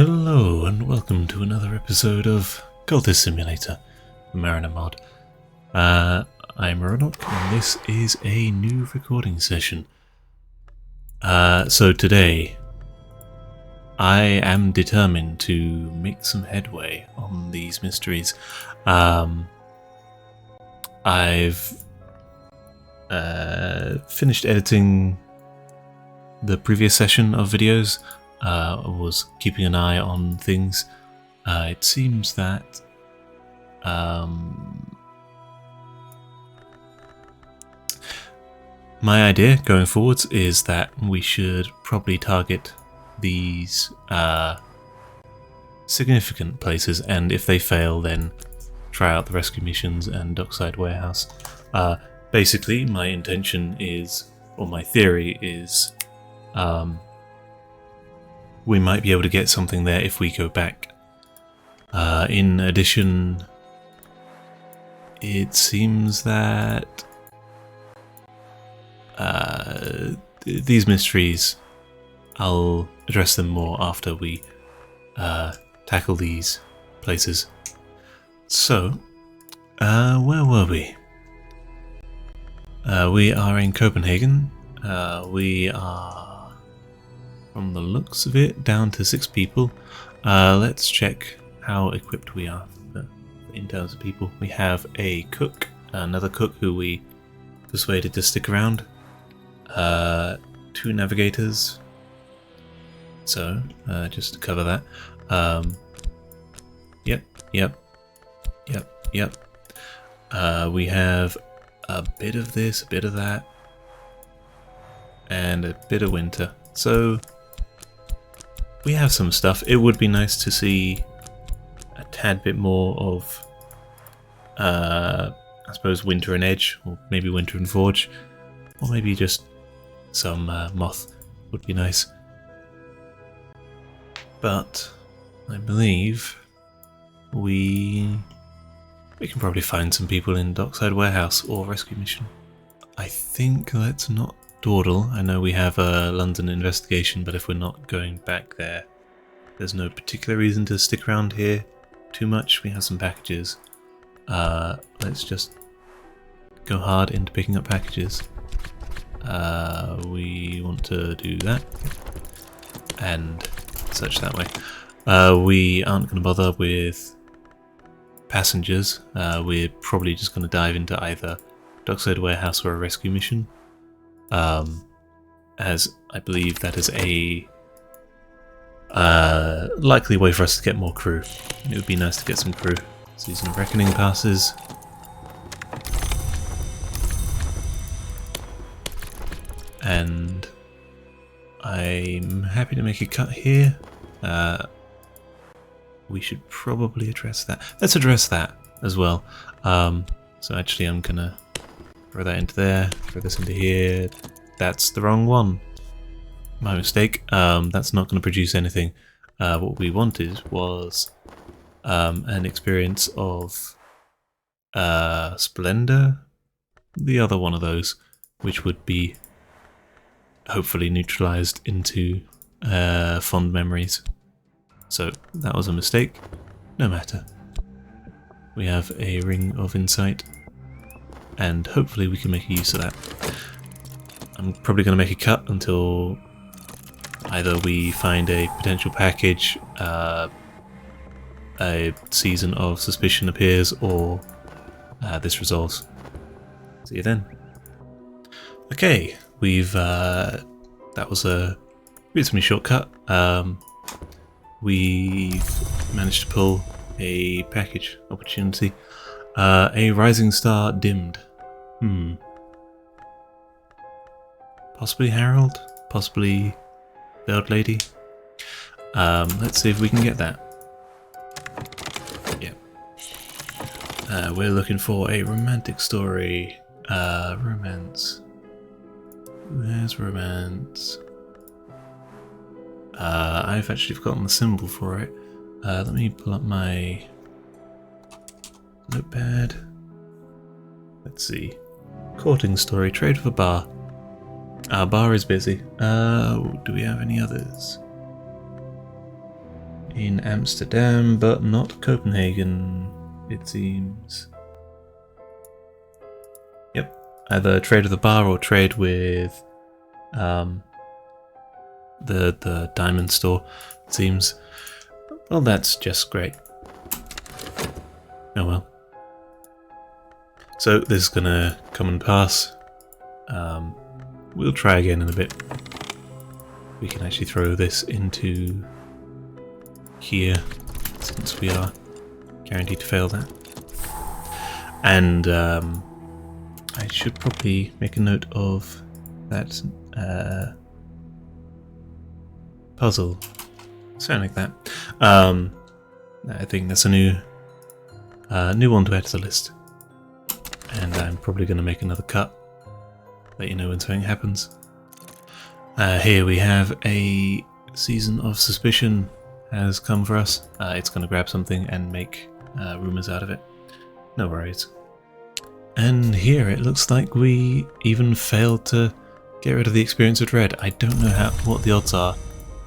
Hello and welcome to another episode of Cultist Simulator, the Mariner mod. I'm Ronok and this is a new recording session. So today, I am determined to make some headway on these mysteries. I've finished editing the previous session of videos. I was keeping an eye on things. It seems that my idea going forwards is that we should probably target these significant places, and if they fail then try out the rescue missions and dockside warehouse. Basically my intention is, or my theory is, we might be able to get something there if we go back. In addition, it seems that these mysteries, I'll address them more after we tackle these places. So, where were we? We are in Copenhagen. We are, from the looks of it, down to 6 people. Let's check how equipped we are in terms of people. We have a cook, another cook who we persuaded to stick around, 2 navigators, so just to cover that. Yep. We have a bit of this, a bit of that, and a bit of winter. So we have some stuff. It would be nice to see a tad bit more of, I suppose, winter and edge, or maybe winter and forge, or maybe just some moth would be nice. But I believe we can probably find some people in dockside warehouse or rescue mission. I think let's not dawdle. I know we have a London investigation, but if we're not going back there, there's no particular reason to stick around here too much. We have some packages. Let's just go hard into picking up packages. We want to do that and search that way. We aren't going to bother with passengers. We're probably just going to dive into either dockside warehouse or a rescue mission. As I believe that is a likely way for us to get more crew. It would be nice to get some crew. Season of Reckoning passes. And I'm happy to make a cut here. We should probably address that. Let's address that as well. So actually I'm gonna throw that into there, throw this into here. That's the wrong one. My mistake. That's not going to produce anything. What we wanted was an experience of Splendor, the other one of those, which would be hopefully neutralized into fond memories. So that was a mistake. No matter. We have a Ring of Insight, and hopefully we can make use of that. I'm probably going to make a cut until either we find a potential package, a Season of Suspicion appears, or this resolves. See you then. Okay, we've that was a reasonably shortcut. We've managed to pull a package opportunity. A Rising Star dimmed. Possibly Harold? Possibly Veiled Lady? Let's see if we can get that. Yeah. We're looking for a romantic story. Romance. Where's romance? I've actually forgotten the symbol for it. Let me pull up my notepad. Let's see. Courting story, trade for bar. Our bar is busy. Do we have any others? in Amsterdam, but not Copenhagen, it seems. Yep, either trade with the bar or trade with the diamond store, it seems. Well, that's just great. Oh well. So this is gonna come and pass. We'll try again in a bit. We can actually throw this into here, since we are guaranteed to fail that. And I should probably make a note of that puzzle. Something like that. I think that's a new one to add to the list. And I'm probably going to make another cut. Let you know when something happens. Here we have a Season of Suspicion has come for us. It's going to grab something and make rumours out of it. No worries. And here it looks like we even failed to get rid of the Experience of Dread. I don't know what the odds are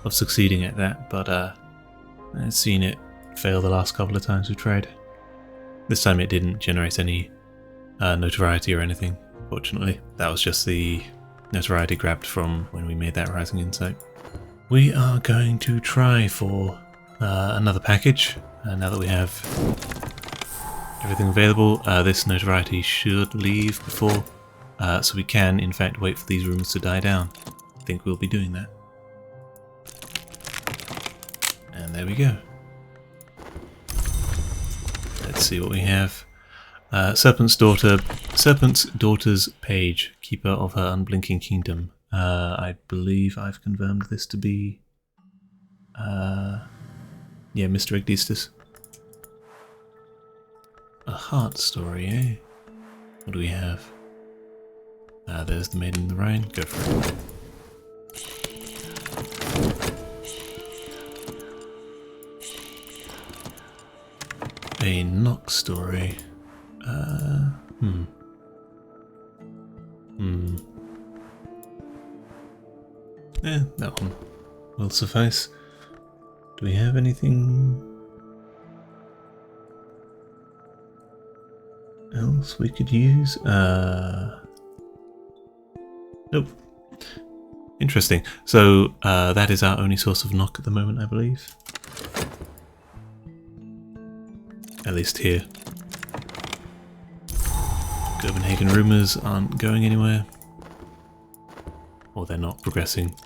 of succeeding at that, but I've seen it fail the last couple of times we tried. This time it didn't generate any notoriety or anything, fortunately. That was just the notoriety grabbed from when we made that Rising Insight. We are going to try for another package, now that we have everything available. This notoriety should leave before, so we can in fact wait for these rumours to die down. I think we'll be doing that. And there we go. Let's see what we have. Serpent's Daughter's Page, Keeper of Her Unblinking Kingdom. I believe I've confirmed this to be yeah, Mr. Igdistis. A heart story, eh? What do we have? There's the Maiden in the Rhine. Go for it. A Nox story. Yeah, that one will suffice. Do we have anything else we could use? Nope. Interesting. So that is our only source of knock at the moment, I believe. At least here. Copenhagen rumours aren't going anywhere. Or they're not progressing.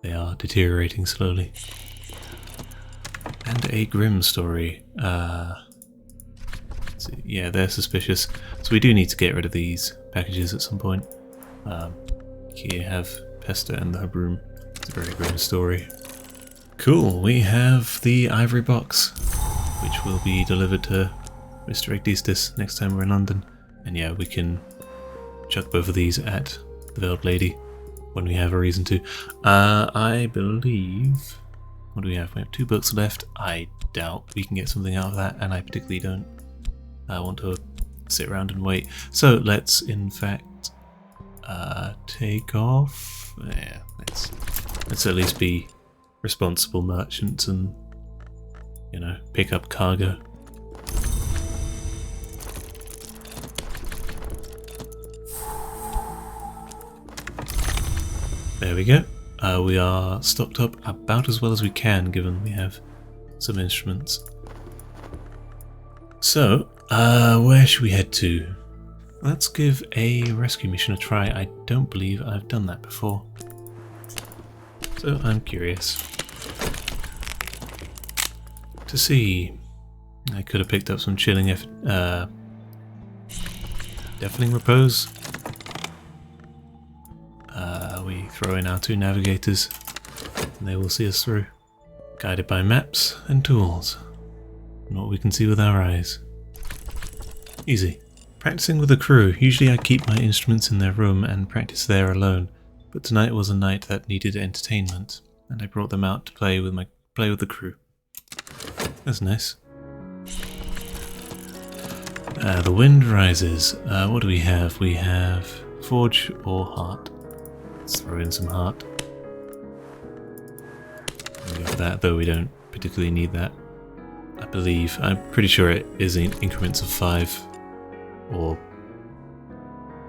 They are deteriorating slowly. And a Grim story. Let's see. Yeah, they're suspicious. So we do need to get rid of these packages at some point. Here have Pesta and the Habroom. It's a very grim story. Cool, we have the ivory box, which will be delivered to Mr. Igdistis next time we're in London. And yeah, we can chuck both of these at the Veiled Lady when we have a reason to. I believe... What do we have? We have 2 books left. I doubt we can get something out of that, and I particularly don't want to sit around and wait. So let's, in fact, take off. Yeah, let's at least be responsible merchants and, you know, pick up cargo. There we go. We are stocked up about as well as we can, given we have some instruments. So, where should we head to? Let's give a rescue mission a try. I don't believe I've done that before. So I'm curious to see. I could have picked up some chilling deafening repose. We throw in our 2 navigators and they will see us through. Guided by maps and tools. And what we can see with our eyes. Easy. Practicing with the crew. Usually I keep my instruments in their room and practice there alone. But tonight was a night that needed entertainment, and I brought them out to play with the crew. That's nice. The wind rises. What do we have? We have forge or heart. Let's throw in some heart. We got that, though we don't particularly need that. I believe. I'm pretty sure it is in increments of 5. Or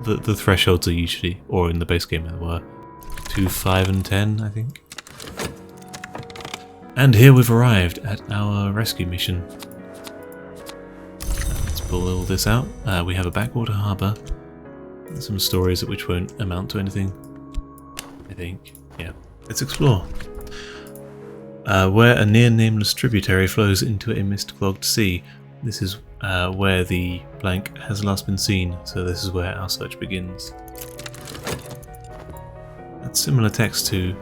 the thresholds are usually, or in the base game there were 2, 5 and 10, I think. And here we've arrived at our rescue mission. Let's pull all this out. We have a backwater harbour. And some stories which won't amount to anything, I think. Yeah, let's explore. Where a near nameless tributary flows into a mist-clogged sea. This is where the blank has last been seen, so this is where our search begins. That's similar text to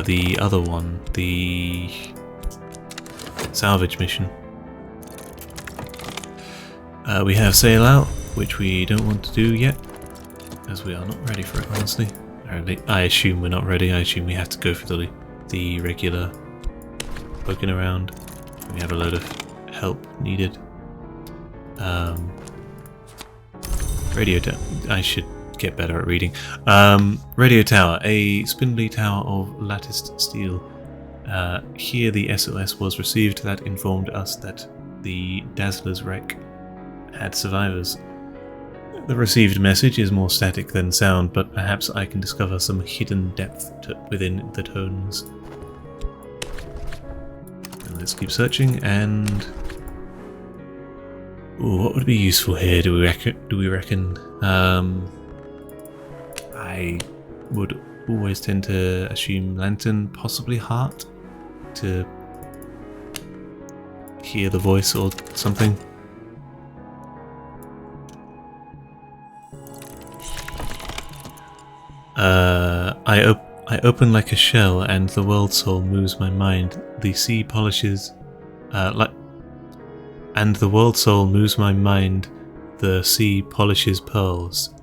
the other one, the salvage mission. We have sail out, which we don't want to do yet, as we are not ready for it, honestly. I assume we're not ready. I assume we have to go for the regular poking around. We have a load of help needed. Radio tower. I should get better at reading. Radio tower, a spindly tower of latticed steel. Here the SOS was received that informed us that the Dazzler's wreck had survivors. The received message is more static than sound, but perhaps I can discover some hidden depth within the tones. And let's keep searching, and ooh, what would be useful here? Do we reckon? I would always tend to assume lantern, possibly heart, to hear the voice or something. I open like a shell, and the world soul moves my mind. The sea polishes, and the world soul moves my mind. The sea polishes pearls,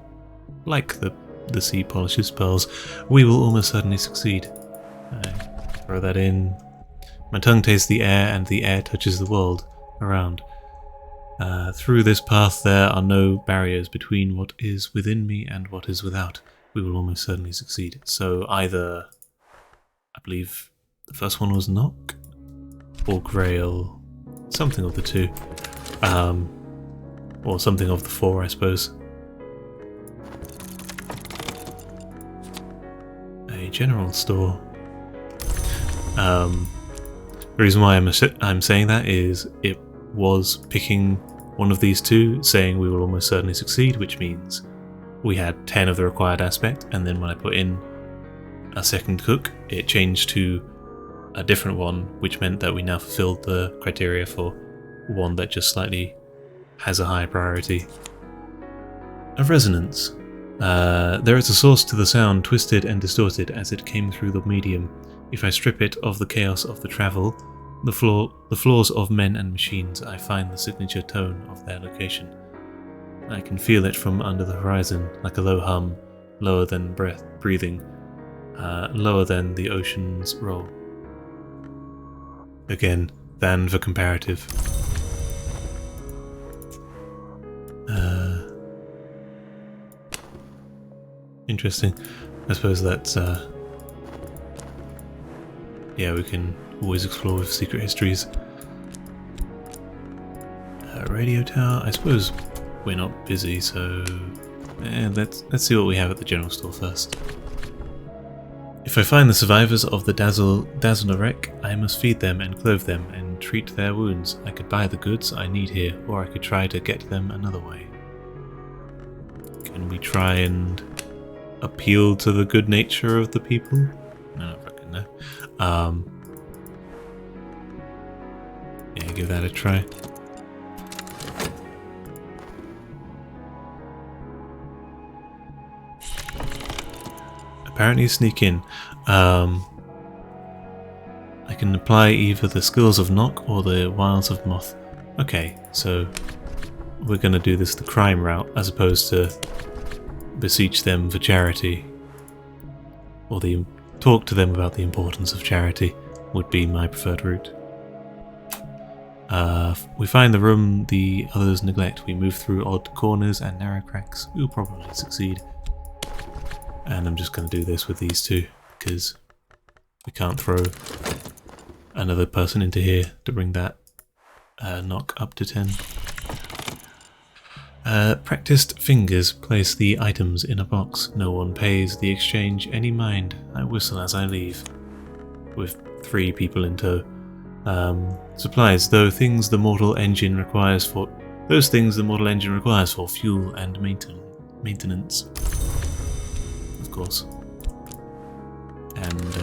like the sea polishes pearls. We will almost certainly succeed. I throw that in. My tongue tastes the air, and the air touches the world around. Through this path, there are no barriers between what is within me and what is without. We will almost certainly succeed. So either, I believe the first one was knock, or grail, something of the two, or something of the 4, I suppose. A general store. The reason why I'm saying that is it was picking one of these two, saying we will almost certainly succeed, which means we had 10 of the required aspect, and then when I put in a second cook, it changed to a different one, which meant that we now fulfilled the criteria for one that just slightly has a higher priority. A resonance. There is a source to the sound, twisted and distorted as it came through the medium. If I strip it of the chaos of the travel, the flaws of men and machines, I find the signature tone of their location. I can feel it from under the horizon, like a low hum, lower than breathing, lower than the ocean's roll. Again, than for comparative. Interesting. I suppose that's, yeah, we can always explore with secret histories. Radio tower, I suppose we're not busy, so let's see what we have at the general store first. If I find the survivors of the Dazzler wreck, I must feed them and clothe them and treat their wounds. I could buy the goods I need here, or I could try to get them another way. Can we try and appeal to the good nature of the people? No, not fucking no. Yeah, give that a try. Apparently sneak in. I can apply either the skills of knock or the wiles of moth. Okay, so we're going to do this the crime route as opposed to beseech them for charity, or talk to them about the importance of charity would be my preferred route. We find the room the others neglect. We move through odd corners and narrow cracks. We will probably succeed. And I'm just going to do this with these two, because we can't throw another person into here to bring that knock up to 10. Practiced fingers place the items in a box. No one pays the exchange any mind. I whistle as I leave. With 3 people in tow. Supplies, those things the mortal engine requires for fuel and maintenance. Of course. And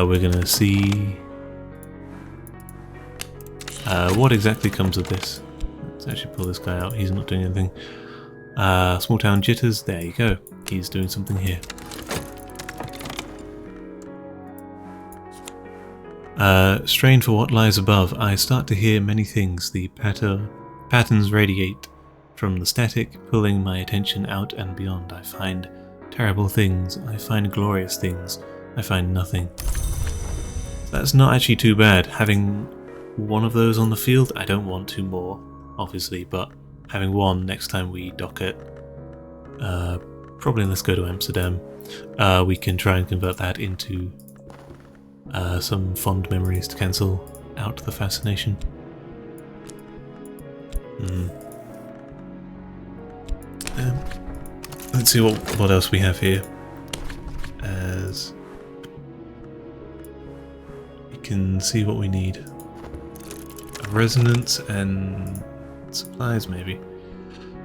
we're gonna see what exactly comes of this. Let's actually pull this guy out. He's not doing anything. Small town jitters. There you go. He's doing something here. Strain for what lies above. I start to hear many things. The patterns radiate from the static, pulling my attention out and beyond. I find terrible things. I find glorious things. I find nothing. That's not actually too bad. Having one of those on the field, I don't want 2 more, obviously, but having one next time we dock it, probably let's go to Amsterdam, we can try and convert that into some fond memories to cancel out the fascination. Let's see what else we have here. As we can see what we need. A resonance and supplies, maybe.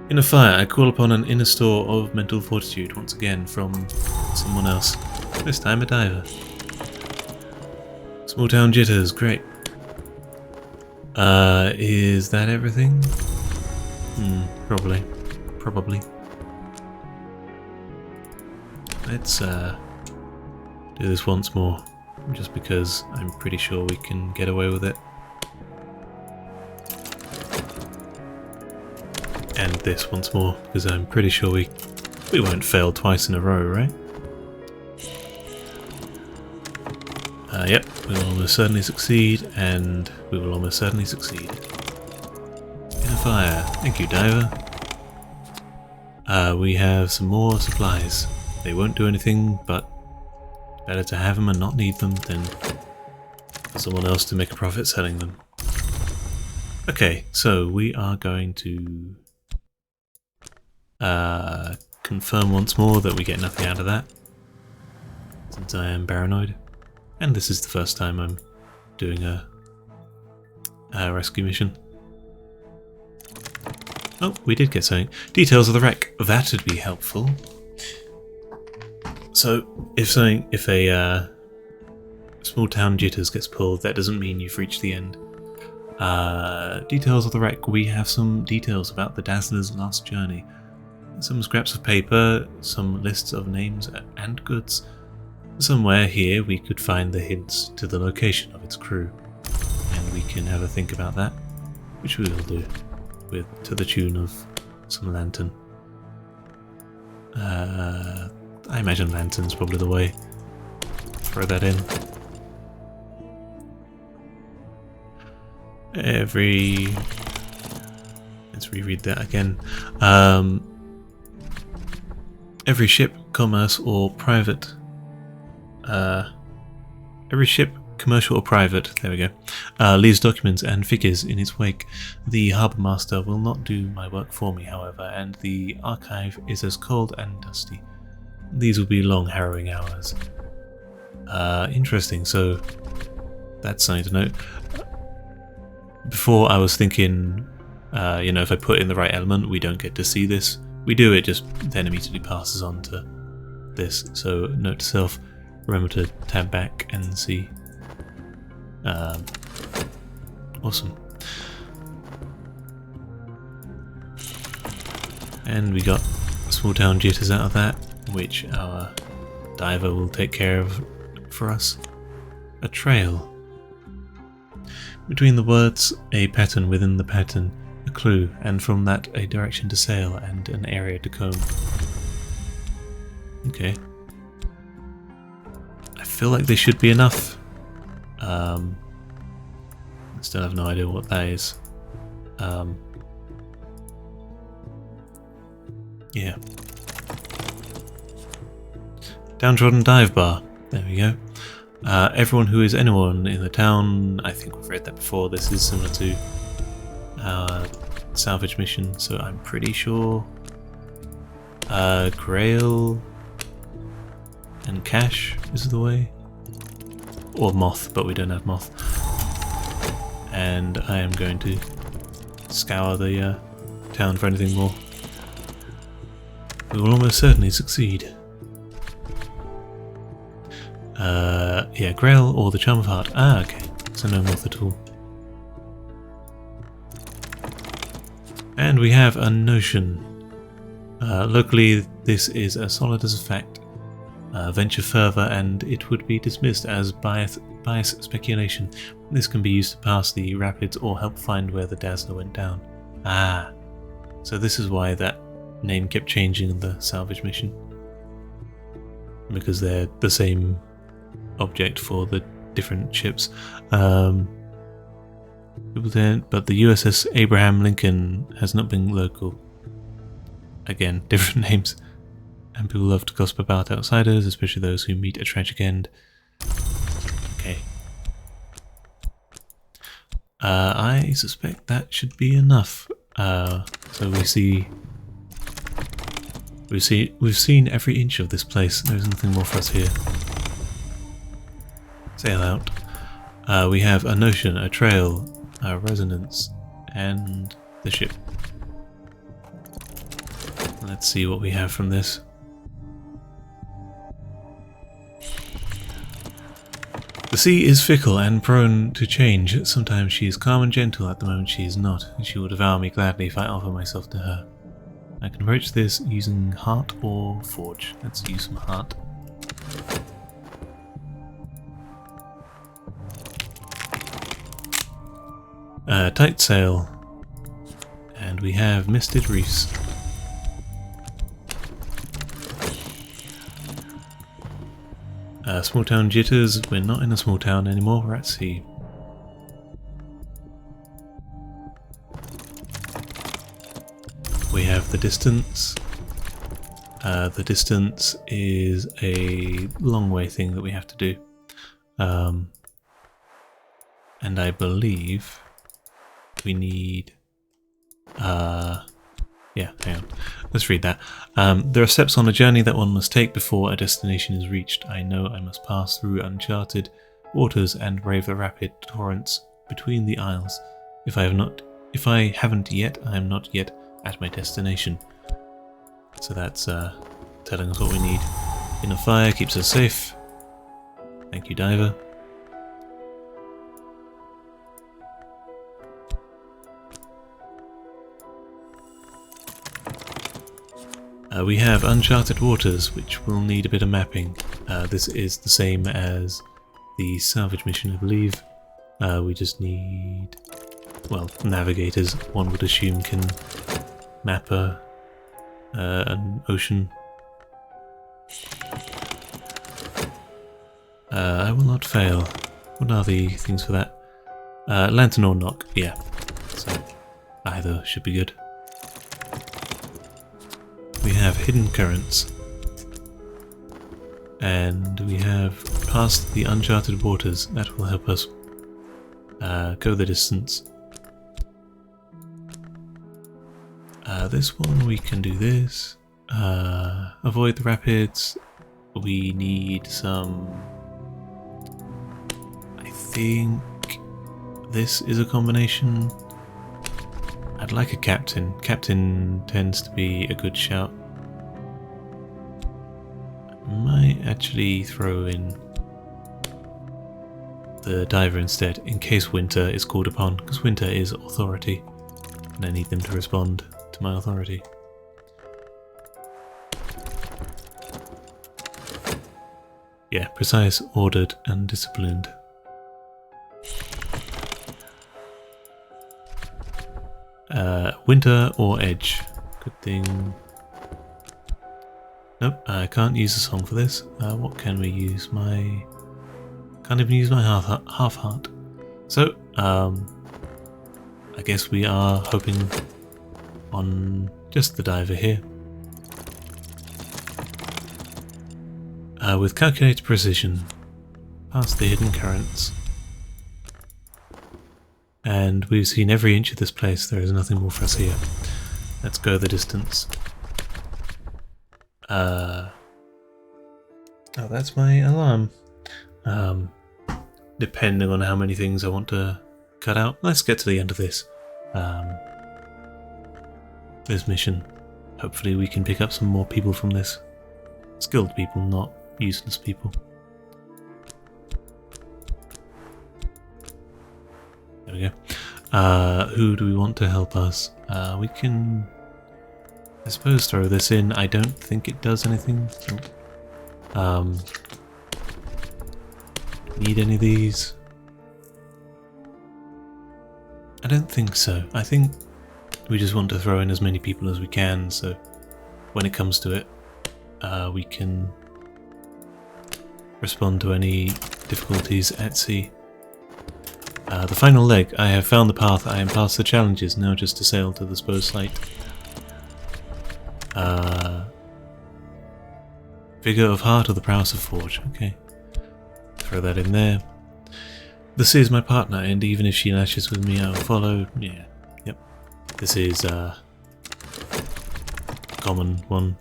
In a fire, I call upon an inner store of mental fortitude, once again from someone else. This time a diver. Small town jitters, great. Is that everything? Probably. Let's do this once more, just because I'm pretty sure we can get away with it. And this once more, because I'm pretty sure we won't fail twice in a row, right? Yep, we will almost certainly succeed, and we will almost certainly succeed. In a fire. Thank you, diver. We have some more supplies. They won't do anything, but better to have them and not need them than for someone else to make a profit selling them. Okay, so we are going to confirm once more that we get nothing out of that, since I am paranoid. And this is the first time I'm doing a rescue mission. Oh, we did get something. Details of the wreck. That would be helpful. So, if a small town jitters gets pulled, that doesn't mean you've reached the end. Details of the wreck. We have some details about the Dazzler's last journey. Some scraps of paper, some lists of names and goods. Somewhere here we could find the hints to the location of its crew, and we can have a think about that, which we will do, to the tune of some lantern. I imagine lantern's probably the way. Throw that in. Let's reread that again. Every ship, commerce or private. Every ship, commercial or private, there we go, leaves documents and figures in its wake. The harbour master will not do my work for me, however, and the archive is as cold and dusty. These will be long, harrowing hours. Interesting, so that's something to note. Before I was thinking, if I put in the right element, we don't get to see this. We do, it just then immediately passes on to this, so note to self. Remember to tab back and see. Awesome. And we got small town jitters out of that, which our diver will take care of for us. A trail. Between the words, a pattern within the pattern, a clue, and from that a direction to sail and an area to comb. Okay. I feel like this should be enough. I still have no idea what that is. Yeah. Downtrodden dive bar. There we go. Everyone who is anyone in the town, I think we've read that before, this is similar to our salvage mission, so I'm pretty sure Grail and Cash is the way. Or Moth, but we don't have Moth. And I am going to scour the town for anything more. We will almost certainly succeed. Yeah, Grail or the Charm of Heart. Ah, okay. So no Moth at all. And we have a notion. Locally, this is as solid as a fact. Venture further and it would be dismissed as bias speculation. This can be used to pass the rapids or help find where the Dazzler went down. Ah, so this is why that name kept changing in the salvage mission. Because they're the same object for the different ships. But the USS Abraham Lincoln has not been local. Again, different names. And people love to gossip about outsiders, especially those who meet a tragic end. Okay. I suspect that should be enough. So we've seen every inch of this place. There's nothing more for us here. Sail out. We have a notion, a trail, a resonance, and the ship. Let's see what we have from this. The sea is fickle and prone to change. Sometimes she is calm and gentle, at the moment she is not. She will devour me gladly if I offer myself to her. I can approach this using heart or forge. Let's use some heart. Tight sail. And we have misted reefs. Small town jitters. We're not in a small town anymore, we're at sea. We have the distance. The distance is a long way thing that we have to do. And I believe we need... yeah, hang on. Let's read that. There are steps on a journey that one must take before a destination is reached. I know I must pass through uncharted waters and brave the rapid torrents between the isles. If I haven't yet, I am not yet at my destination. So that's telling us what we need. In a fire keeps us safe. Thank you, diver. We have uncharted waters, which will need a bit of mapping. This is the same as the salvage mission, I believe. We just need, well, navigators, one would assume, can map an ocean. I will not fail. What are the things for that? Lantern or knock, yeah. So either should be good. We have hidden currents, and we have passed the uncharted waters. That will help us go the distance. This one we can do this. Avoid the rapids. We need some... I think this is a combination. I'd like a captain. Captain tends to be a good shout. I might actually throw in the diver instead, in case Winter is called upon, because Winter is authority, and I need them to respond to my authority. Yeah, precise, ordered, and disciplined. Winter or Edge. Good thing. Nope, I can't use a song for this. What can we use? Can't even use my half heart. So, I guess we are hoping on just the diver here. with calculated precision, past the hidden currents. And we've seen every inch of this place. There is nothing more for us here. Let's go the distance. Oh, that's my alarm. Depending on how many things I want to cut out. Let's get to the end of this. This mission. Hopefully we can pick up some more people from this. Skilled people, not useless people. There we go. Who do we want to help us? We can, I suppose, throw this in. I don't think it does anything. Need any of these? I don't think so. I think we just want to throw in as many people as we can, so when it comes to it, we can respond to any difficulties at sea. The final leg. I have found the path. I am past the challenges. Now just to sail to the supposed site. Vigor of heart or the prowess of forge. Okay. Throw that in there. This is my partner, and even if she lashes with me, I will follow. Yeah. Yep. This is common one.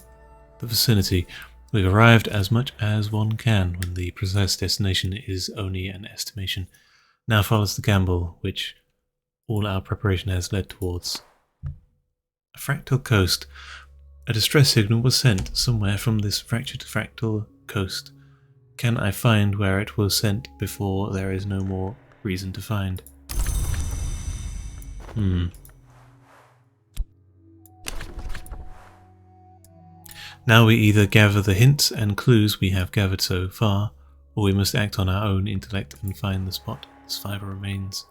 The vicinity. We've arrived as much as one can when the precise destination is only an estimation. Now follows the gamble, which all our preparation has led towards. A fractal coast. A distress signal was sent somewhere from this fractured fractal coast. Can I find where it was sent before there is no more reason to find? Now we either gather the hints and clues we have gathered so far, or we must act on our own intellect and find the spot the survivor remains.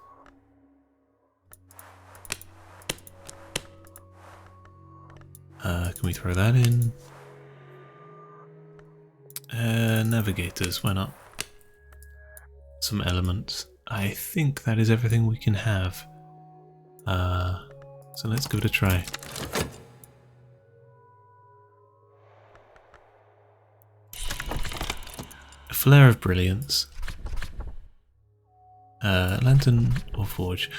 Can we throw that in? Navigators, why not? Some elements. I think that is everything we can have. So let's give it a try. A flare of brilliance. Lantern or forge.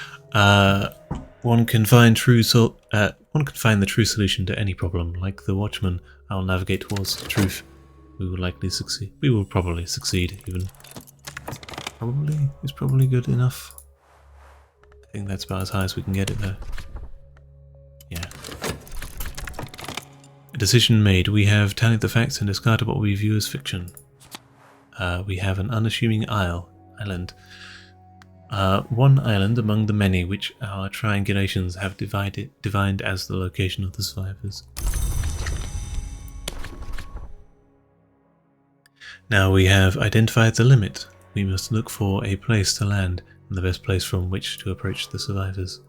One can find the true solution to any problem. Like the Watchman, I will navigate towards the truth. We will likely succeed. We will probably succeed, even. Probably is probably good enough. I think that's about as high as we can get it, though. Yeah. A decision made. We have tallied the facts and discarded what we view as fiction. We have an unassuming island. One island among the many which our triangulations have divined as the location of the survivors. Now we have identified the limit. We must look for a place to land and the best place from which to approach the survivors.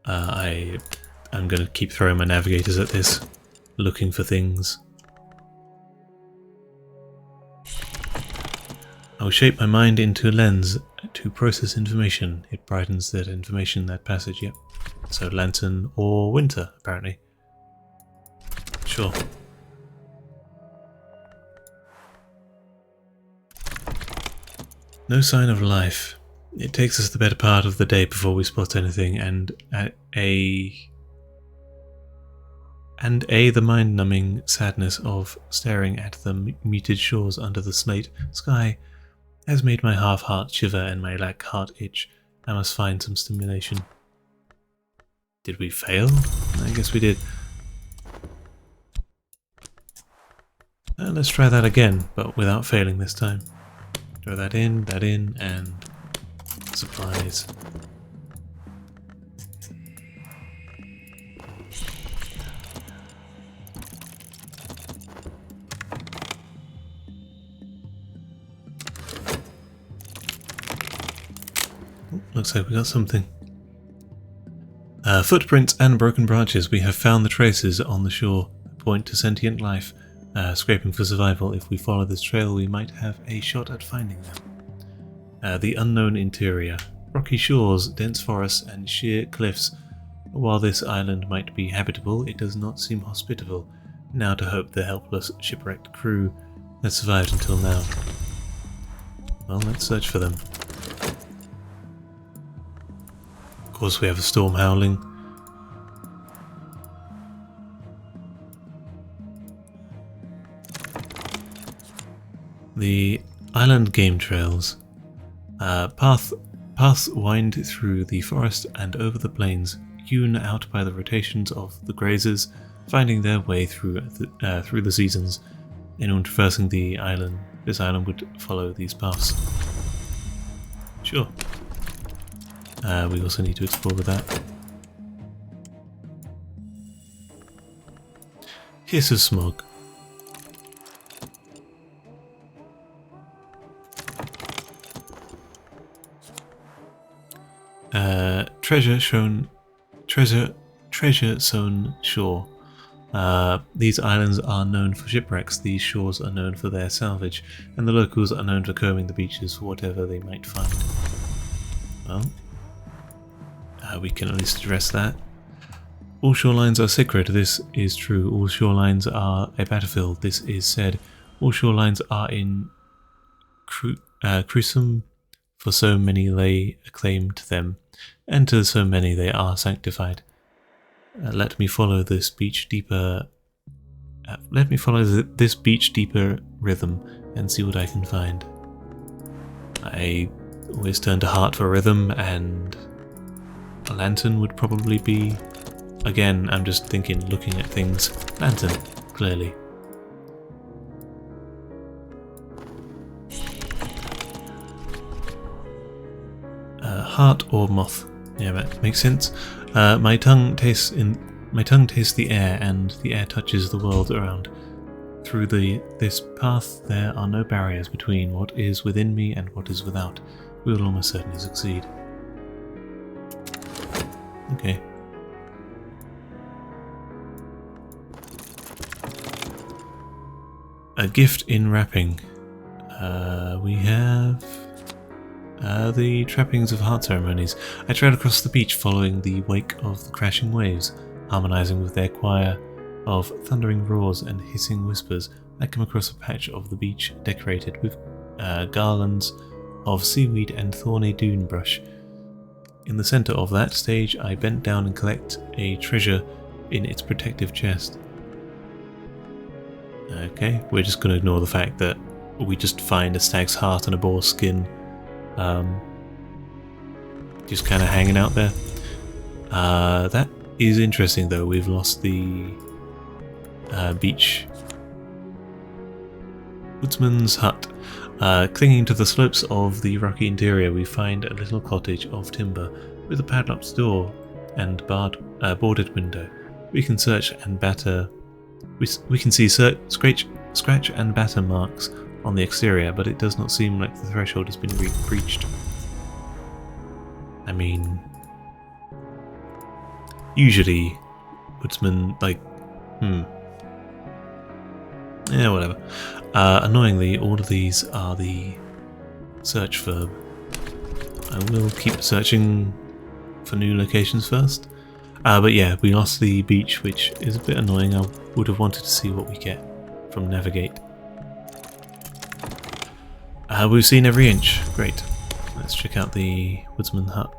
I'm going to keep throwing my navigators at this, looking for things. I will shape my mind into a lens to process information. It brightens that information, that passage, yep. So lantern or winter, apparently. Sure. No sign of life. It takes us the better part of the day before we spot anything, and the mind-numbing sadness of staring at the muted shores under the slate sky has made my half-heart shiver and my heart itch. I must find some stimulation. Did we fail? I guess we did. Let's try that again, but without failing this time. Throw that in, and supplies. Looks like we got something. Footprints and broken branches. We have found the traces on the shore. Point to sentient life. Scraping for survival. If we follow this trail, we might have a shot at finding them. The unknown interior. Rocky shores, dense forests, and sheer cliffs. While this island might be habitable, it does not seem hospitable. Now to hope the helpless shipwrecked crew has survived until now. Well, let's search for them. Of course we have a storm howling. The island game trails. Paths wind through the forest and over the plains, hewn out by the rotations of the grazers, finding their way through the seasons. Anyone traversing the island, this island would follow these paths. Sure. We also need to explore with that. Hiss of smog. Treasure sown shore. These islands are known for shipwrecks, these shores are known for their salvage, and the locals are known for combing the beaches for whatever they might find. Well, we can at least address that. All shorelines are sacred, this is true. All shorelines are a battlefield, this is said. All shorelines are in crucium, for so many lay claim to them, and to so many they are sanctified. Let me follow this beach deeper. Let me follow this beach deeper rhythm and see what I can find. I always turn to heart for rhythm, and a lantern would probably be. Again, I'm just thinking, looking at things. Lantern, clearly. Heart or moth? Yeah, that makes sense. My tongue tastes the air, and the air touches the world around. Through this path, there are no barriers between what is within me and what is without. We will almost certainly succeed. Okay. A gift in wrapping. We have the trappings of heart ceremonies. I tread across the beach following the wake of the crashing waves, harmonizing with their choir of thundering roars and hissing whispers. I come across a patch of the beach decorated with garlands of seaweed and thorny dune brush. In the center of that stage, I bent down and collect a treasure in its protective chest. Okay, we're just going to ignore the fact that we just find a stag's heart and a boar's skin just kind of hanging out there. That is interesting though. We've lost the beach woodsman's hut. Clinging to the slopes of the rocky interior, we find a little cottage of timber with a padlocked door and boarded window. We can search and batter. We can see scratch and batter marks on the exterior, but it does not seem like the threshold has been breached. I mean, usually woodsmen yeah, whatever. Annoyingly, all of these are the search verb. I will keep searching for new locations first. But yeah, we lost the beach, which is a bit annoying. I would have wanted to see what we get from Navigate. We've seen every inch. Great. Let's check out the woodsman hut.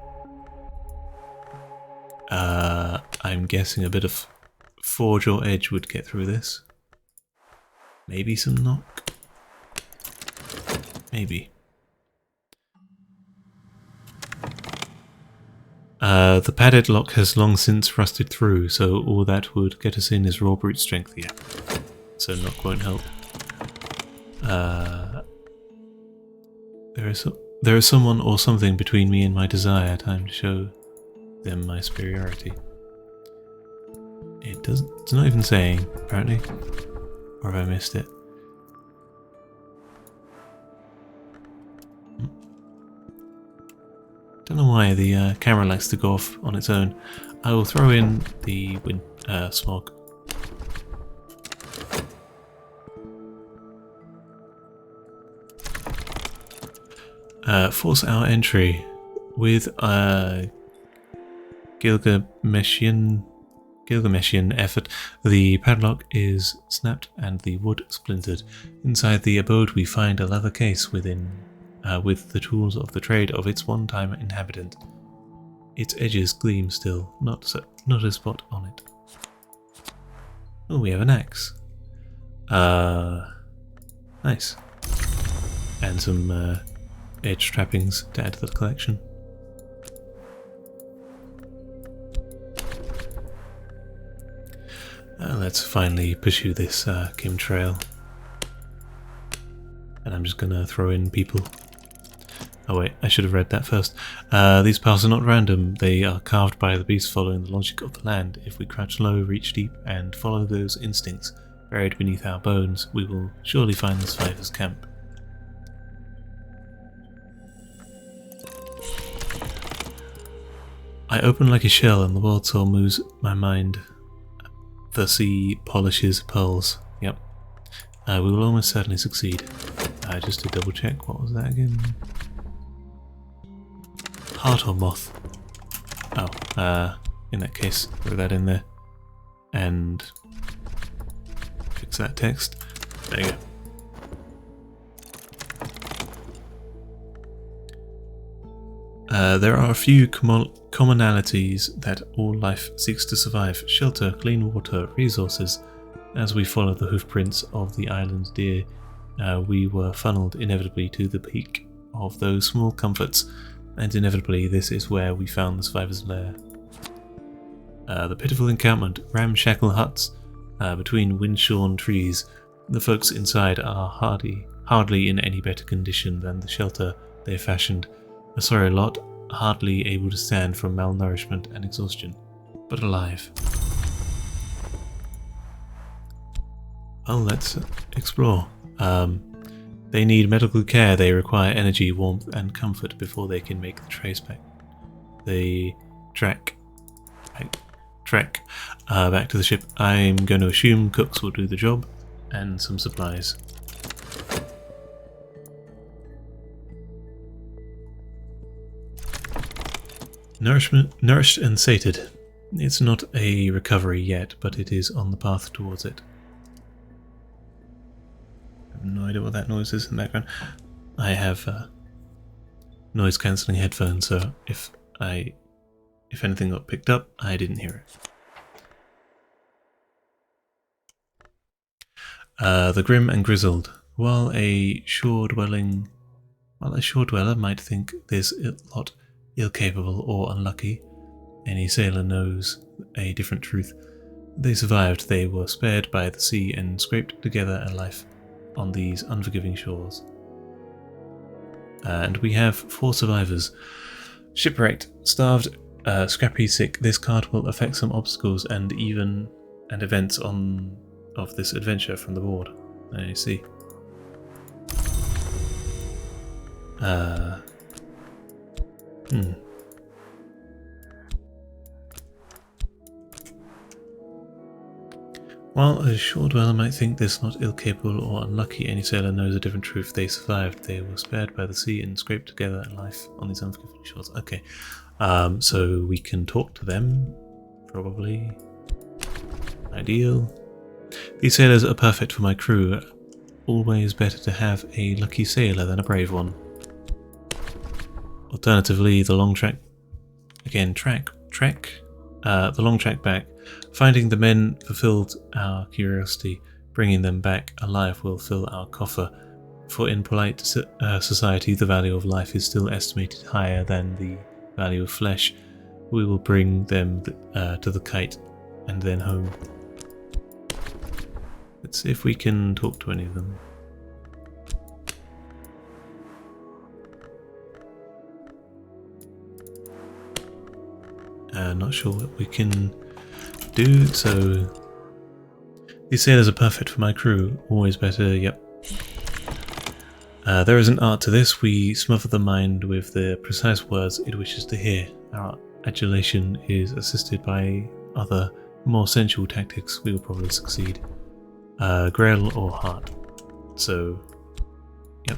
I'm guessing a bit of forge or edge would get through this. Maybe some knock. Maybe. The padded lock has long since rusted through, so all that would get us in is raw brute strength here. So knock won't help. There is someone or something between me and my desire. Time to show them my superiority. It's not even saying, apparently. Or have I missed it? Don't know why the camera likes to go off on its own. I will throw in the smog. Force our entry with Gilgameshian Gilgameshian effort, the padlock is snapped and the wood splintered. Inside the abode we find a leather case with the tools of the trade of its one-time inhabitant. Its edges gleam still, not a spot on it. Oh, we have an axe. Nice. And some edge trappings to add to the collection. Let's finally pursue this chemtrail. And I'm just gonna throw in people. Oh wait, I should have read that first. These paths are not random, they are carved by the beast following the logic of the land. If we crouch low, reach deep, and follow those instincts buried beneath our bones, we will surely find the survivors' camp. I open like a shell and the world soul moves my mind. The sea polishes pearls. Yep. We will almost certainly succeed. Just to double check, what was that again? Heart or moth? Oh, in that case, throw that in there. And fix that text. There you go. There are a few commonalities that all life seeks to survive: shelter, clean water, resources. As we follow the hoofprints of the island's deer, we were funneled inevitably to the peak of those small comforts, and inevitably this is where we found the survivors' lair. The pitiful encampment, ramshackle huts between wind-shorn trees. The folks inside are hardly in any better condition than the shelter they fashioned. A sorry lot, hardly able to stand from malnourishment and exhaustion, but alive. Well, let's explore. They need medical care, they require energy, warmth and comfort before they can make the trace back. They trek back to the ship. I'm going to assume cooks will do the job, and some supplies. Nourished and sated. It's not a recovery yet, but it is on the path towards it. I have no idea what that noise is in the background. I have noise cancelling headphones, so if anything got picked up, I didn't hear it. The grim and grizzled. While a shore dweller might think this lot ill-capable or unlucky, any sailor knows a different truth. They survived, they were spared by the sea and scraped together a life on these unforgiving shores. And we have 4 survivors. Shipwrecked, starved, scrappy, sick. This card will affect some obstacles and events of this adventure from the board. I see. While a shore dweller might think this not ill-capable or unlucky, any sailor knows a different truth. They survived, they were spared by the sea and scraped together a life on these unforgiving shores. Okay, so we can talk to them, probably. Ideal. These sailors are perfect for my crew. Always better to have a lucky sailor than a brave one. Alternatively, the long trek... Again, the long trek back. Finding the men fulfilled our curiosity. Bringing them back alive will fill our coffer. For in polite society, the value of life is still estimated higher than the value of flesh. We will bring them to the kite and then home. Let's see if we can talk to any of them. Not sure what we can do, so... These sailors are perfect for my crew. Always better, yep. There is an art to this. We smother the mind with the precise words it wishes to hear. Our adulation is assisted by other, more sensual tactics. We will probably succeed. Grail or heart. So, yep.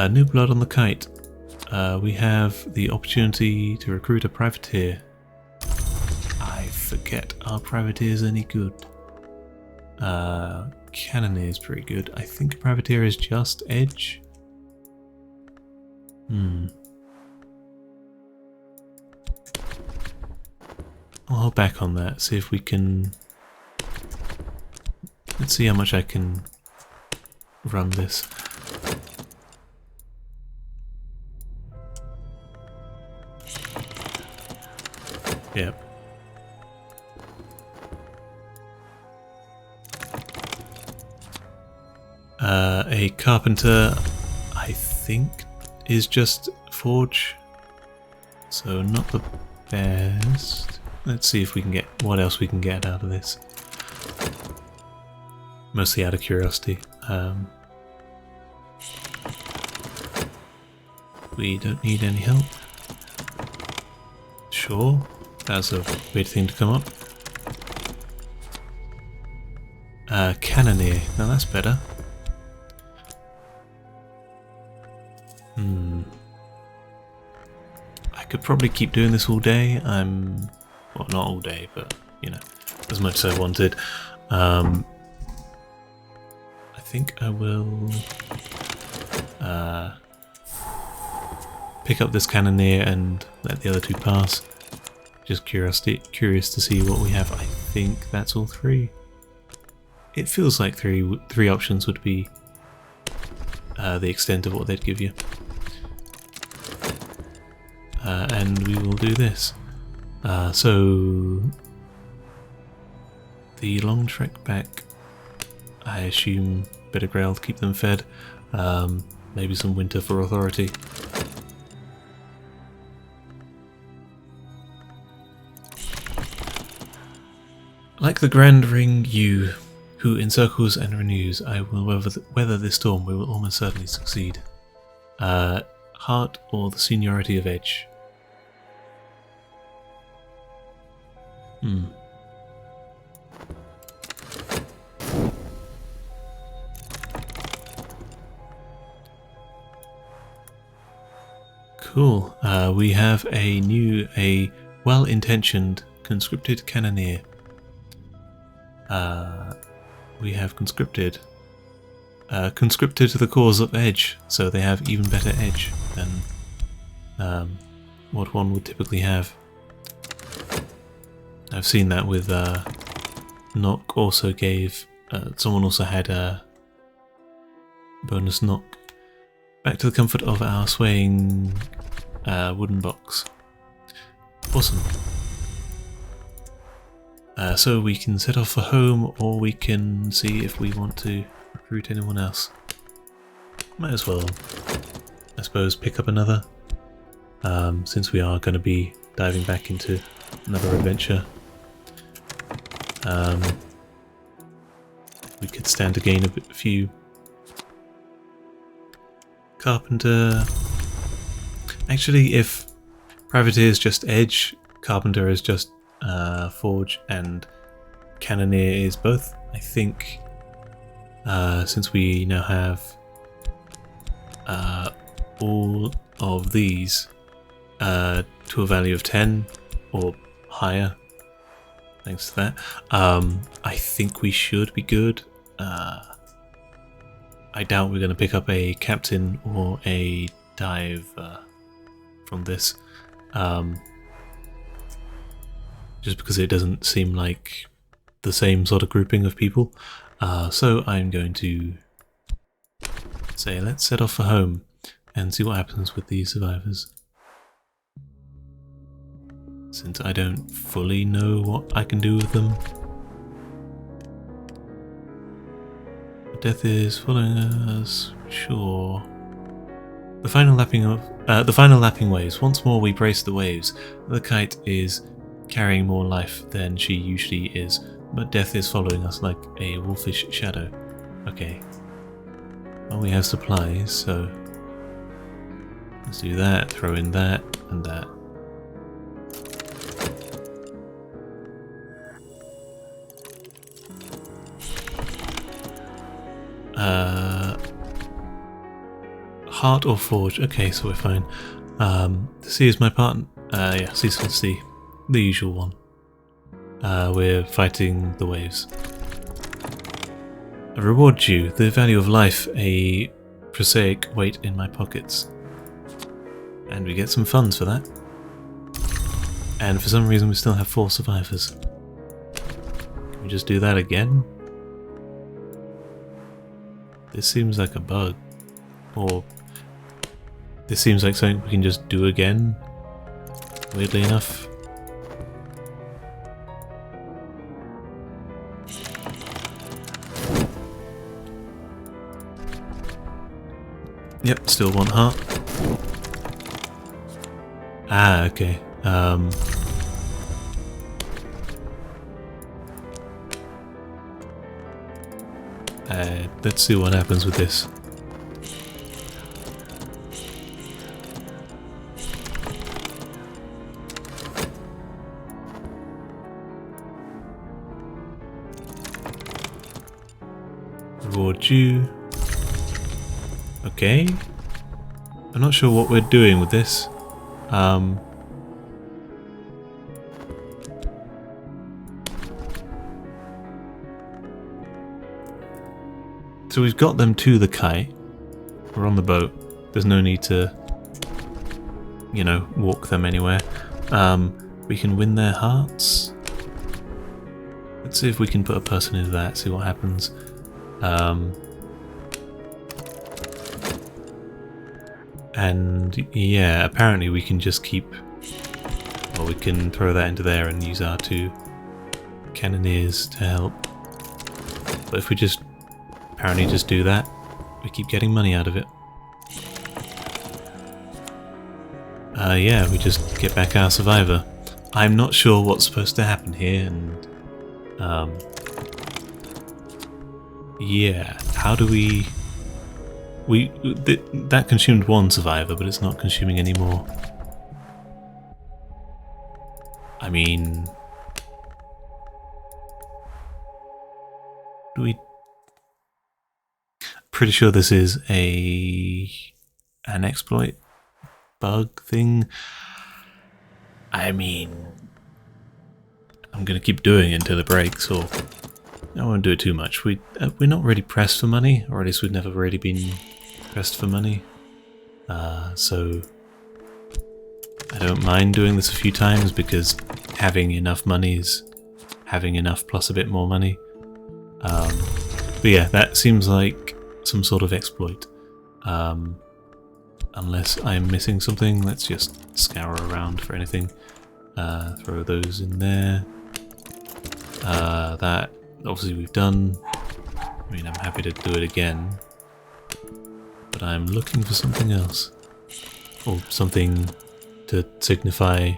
New blood on the kite. We have the opportunity to recruit a privateer. I forget, are privateers any good? Cannoneer is pretty good. I think privateer is just edge. I'll hold back on that, see if we can... Let's see how much I can run this. Yep. A carpenter, I think, is just forge, so not the best. Let's see if we can get what else we can get out of this. Mostly out of curiosity. We don't need any help. Sure, that's a weird thing to come up. Cannoneer, now that's better. I could probably keep doing this all day. Well, not all day, but, you know, as much as I wanted. I think I will pick up this cannoneer and let the other two pass. Just curious to see what we have. I think that's all three. It feels like three options would be the extent of what they'd give you. And we will do this. So the long trek back, I assume better grail to keep them fed. Maybe some winter for authority. Like the grand ring, you who encircles and renews, I will weather this storm. We will almost certainly succeed. Heart or the seniority of edge? Cool. We have a well-intentioned conscripted cannoneer. We have conscripted to the cause of edge, so they have even better edge than what one would typically have. I've seen that with knock also gave someone also had a bonus knock. Back to the comfort of our swaying wooden box. Awesome. So we can set off for home, or we can see if we want to recruit anyone else. Might as well, I suppose, pick up another, since we are going to be diving back into another adventure. We could stand to gain a few. Carpenter. Actually, if privateer is just edge, carpenter is just forge, and cannoneer is both, I think. Since we now have all of these to a value of 10 or higher, thanks to that, I think we should be good. I doubt we're going to pick up a captain or a dive from this, just because it doesn't seem like the same sort of grouping of people. So I'm going to say let's set off for home and see what happens with these survivors. Since I don't fully know what I can do with them. Death is following us, sure. The final lapping waves. Once more we brace the waves. The kite is carrying more life than she usually is, but death is following us like a wolfish shadow. Okay. Well, we have supplies, so let's do that, throw in that and that. Heart or Forge? Okay, so we're fine. The sea is my partner. Yeah, Ceaseless Sea. The usual one. We're fighting the waves. I reward you. The value of life, a prosaic weight in my pockets. And we get some funds for that. And for some reason we still have 4 survivors. Can we just do that again? This seems like a bug. Or this seems like something we can just do again, weirdly enough. Yep, still 1 heart. Ah, okay. Let's see what happens with this. Reward you. Okay. I'm not sure what we're doing with this. So we've got them to the kite. We're on the boat. There's no need to, you know, walk them anywhere. We can win their hearts. Let's see if we can put a person into that, see what happens. And yeah, apparently we can just keep, well, we can throw that into there and use our 2 cannoneers to help. But if we just apparently just do that, we keep getting money out of it. Yeah, we just get back our survivor. I'm not sure what's supposed to happen here, and yeah, how do we... that consumed 1 survivor, but it's not consuming any more. I mean... do we... Pretty sure this is an exploit bug thing. I mean... I'm gonna keep doing it until it breaks, or... I won't do it too much. We're not really pressed for money, or at least we've never really been pressed for money. So I don't mind doing this a few times, because having enough money is having enough plus a bit more money. But yeah, that seems like some sort of exploit. Unless I'm missing something, let's just scour around for anything. Throw those in there. That obviously we've done. I mean, I'm happy to do it again. But I'm looking for something else. Or something to signify,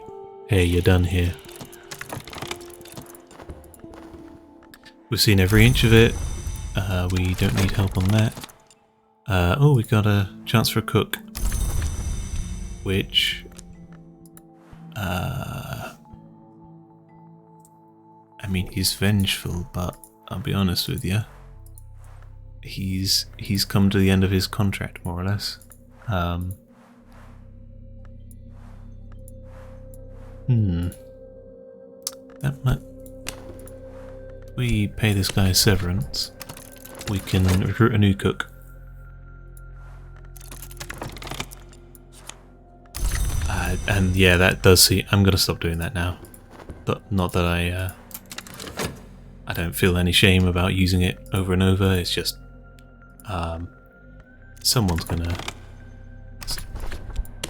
hey, you're done here. We've seen every inch of it. We don't need help on that. Oh, we got a chance for a cook. Which... I mean, he's vengeful, but I'll be honest with you. He's come to the end of his contract, more or less. That might... We pay this guy severance. We can recruit a new cook. And yeah, that does see... I'm going to stop doing that now. But not that I don't feel any shame about using it over and over. It's just... someone's going to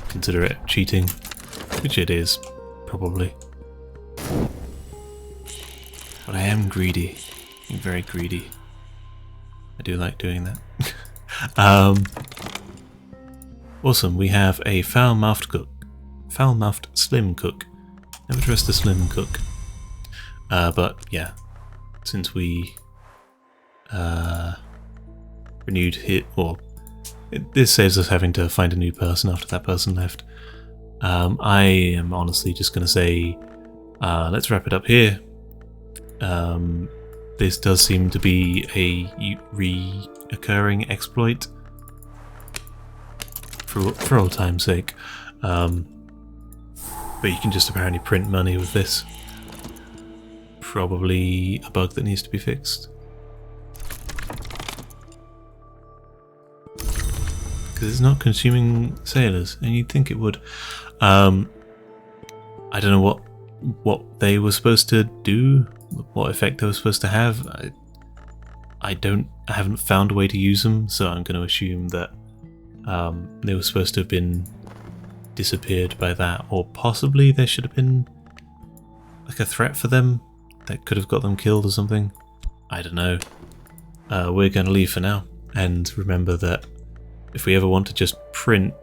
consider it cheating. Which it is, probably. But I am greedy. I'm very greedy. I do like doing that. Awesome, we have a foul-mouthed cook. Foul-mouthed slim cook. Never trust a slim cook. But yeah, since we renewed hit, or this saves us having to find a new person after that person left. I am honestly just going to say, let's wrap it up here. This does seem to be a reoccurring exploit. for old time's sake. But you can just apparently print money with this. Probably a bug that needs to be fixed. Because it's not consuming sailors, and you'd think it would. I don't know what they were supposed to do, what effect they were supposed to have. I haven't found a way to use them, so I'm going to assume that they were supposed to have been disappeared by that, or possibly there should have been like a threat for them that could have got them killed or something. I don't know. We're going to leave for now, and remember that if we ever want to just print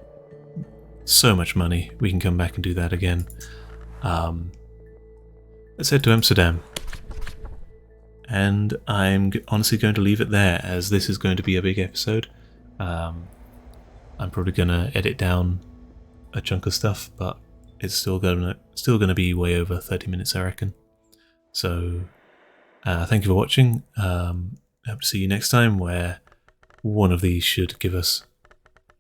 so much money, we can come back and do that again. Let's head to Amsterdam. And I'm honestly going to leave it there, as this is going to be a big episode. I'm probably going to edit down a chunk of stuff, but it's still gonna be way over 30 minutes, I reckon. So thank you for watching. Hope to see you next time, where one of these should give us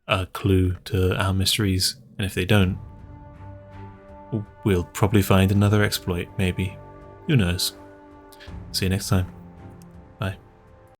a clue to our mysteries, and if they don't, we'll probably find another exploit, maybe. Who knows? See you next time.